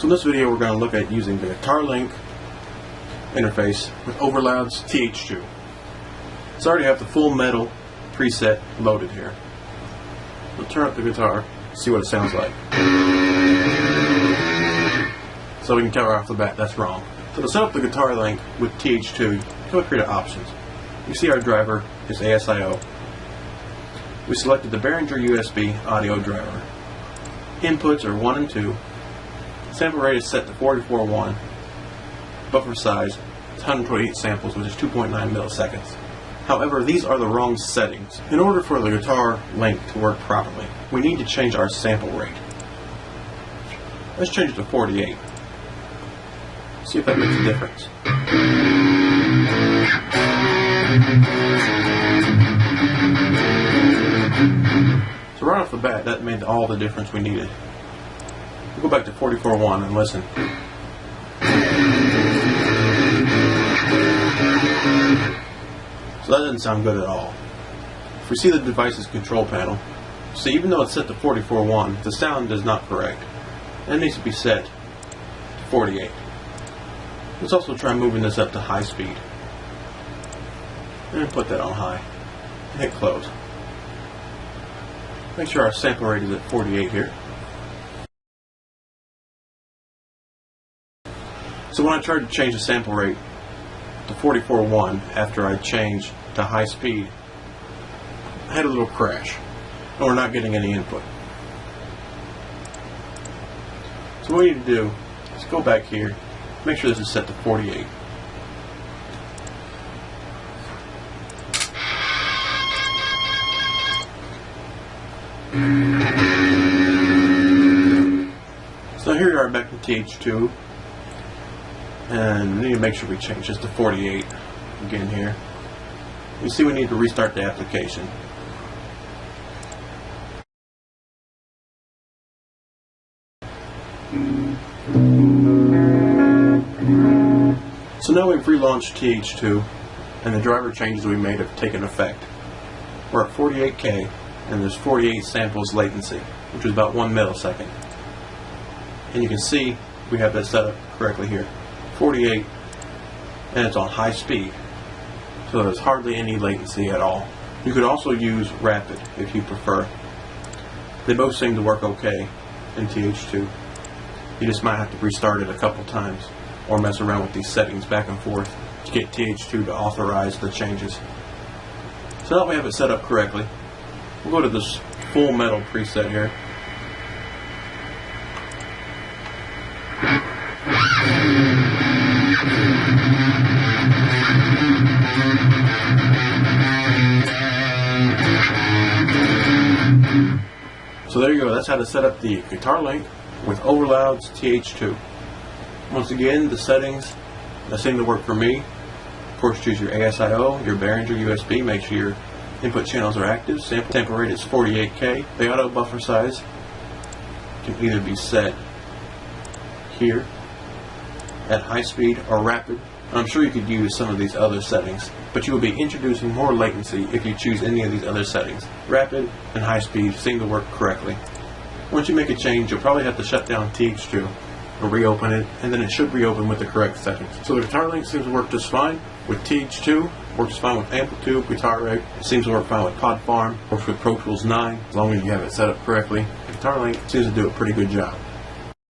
So in this video we're going to look at using the Guitar Link interface with Overloud's TH2. So I already have the Full Metal preset loaded here. We'll turn up the guitar, see what it sounds like. So we can tell right off the bat that's wrong. So to set up the Guitar Link with TH2, click here to Options. You see our driver is ASIO. We selected the Behringer USB audio driver. Inputs are 1 and 2. Sample rate is set to 44.1. Buffer size is 128 samples, which is 2.9 milliseconds. However, these are the wrong settings. In order for the Guitar Link to work properly, we need to change our sample rate. Let's change it to 48. See if that makes a difference. So right off the bat, that made all the difference we needed. We'll go back to 44.1 and listen. So that doesn't sound good at all. If we see the device's control panel, see, even though it's set to 44.1, the sound is not correct. It needs to be set to 48. Let's also try moving this up to high speed. And put that on high. And hit close. Make sure our sample rate is at 48 here. So when I tried to change the sample rate to 44.1 after I changed to high speed, I had a little crash. And we're not getting any input. So what we need to do is go back here, make sure this is set to 48. So here we are back in TH2, and we need to make sure we change this to 48 again here. You see we need to restart the application. So now we've relaunched TH2 and the driver changes we made have taken effect. We're at 48K and there's 48 samples latency, which is about 1 millisecond. And you can see we have that set up correctly here. 48, and it's on high speed. So there's hardly any latency at all. You could also use rapid if you prefer. They both seem to work okay in TH2. You just might have to restart it a couple times or mess around with these settings back and forth to get TH2 to authorize the changes. So now that we have it set up correctly, we'll go to this Full Metal preset here. So there you go, that's how to set up the Guitar Link with Overloud's TH2. Once again, the settings that seem to work for me. Of course, choose your ASIO, your Behringer USB, make sure your input channels are active. Sample rate is 48K. The auto buffer size can either be set here at high speed or rapid. I'm sure you could use some of these other settings, but you will be introducing more latency if you choose any of these other settings. Rapid and high speed seem to work correctly. Once you make a change, you'll probably have to shut down TH2 or reopen it, and then it should reopen with the correct settings. So the Guitar Link seems to work just fine with TH2, works fine with Amplitube, Guitar Rig, it seems to work fine with Pod Farm, works with Pro Tools 9, as long as you have it set up correctly. The Guitar Link seems to do a pretty good job.